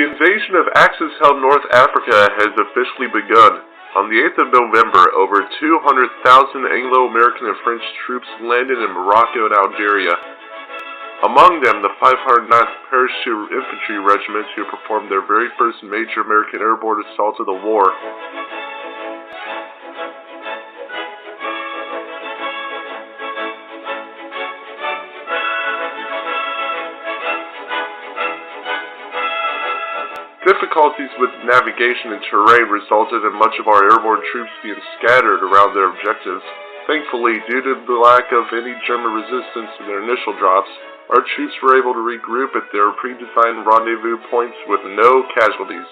The invasion of Axis-held North Africa has officially begun. On the 8th of November, over 200,000 Anglo-American and French troops landed in Morocco and Algeria. Among them, the 509th Parachute Infantry Regiment, who performed their very first major American airborne assault of the war. Difficulties with navigation and terrain resulted in much of our airborne troops being scattered around their objectives. Thankfully, due to the lack of any German resistance to their initial drops, our troops were able to regroup at their pre-designed rendezvous points with no casualties.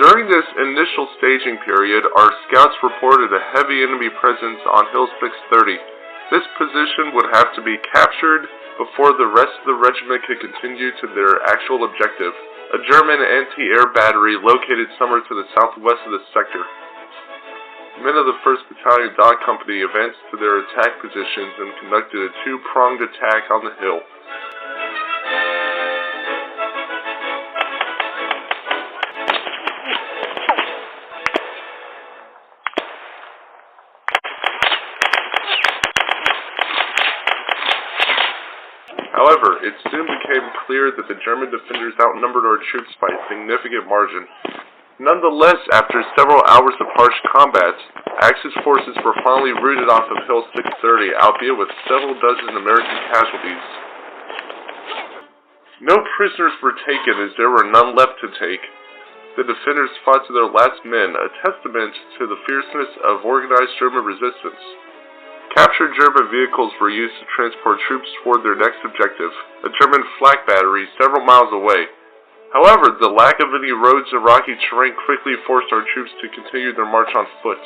During this initial staging period, our scouts reported a heavy enemy presence on Hill 630. This position would have to be captured before the rest of the regiment could continue to their actual objective, a German anti-air battery located somewhere to the southwest of the sector. Men of the 1st Battalion Dog Company advanced to their attack positions and conducted a two-pronged attack on the hill. However, it soon became clear that the German defenders outnumbered our troops by a significant margin. Nonetheless, after several hours of harsh combat, Axis forces were finally routed off of Hill 630, albeit with several dozen American casualties. No prisoners were taken, as there were none left to take. The defenders fought to their last men, a testament to the fierceness of organized German resistance. Captured German vehicles were used to transport troops toward their next objective, a German flak battery several miles away. However, the lack of any roads and rocky terrain quickly forced our troops to continue their march on foot.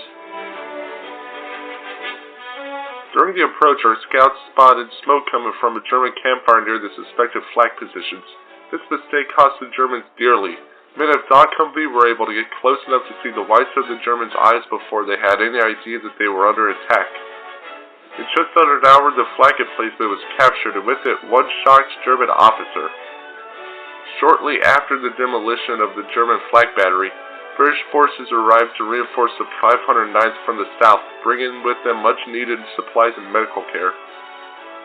During the approach, our scouts spotted smoke coming from a German campfire near the suspected flak positions. This mistake cost the Germans dearly. Men of Dog Company were able to get close enough to see the whites of the Germans' eyes before they had any idea that they were under attack. In just under an hour, the flak emplacement was captured, and with it, one shocked German officer. Shortly after the demolition of the German flak battery, British forces arrived to reinforce the 509th from the south, bringing with them much-needed supplies and medical care.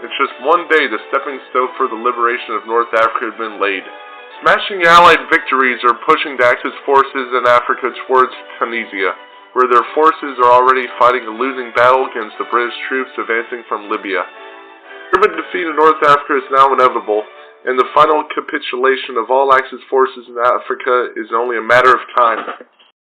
In just one day, the stepping stone for the liberation of North Africa had been laid. Smashing Allied victories are pushing the Axis forces in Africa towards Tunisia, where their forces are already fighting a losing battle against the British troops advancing from Libya. German defeat in North Africa is now inevitable, and the final capitulation of all Axis forces in Africa is only a matter of time.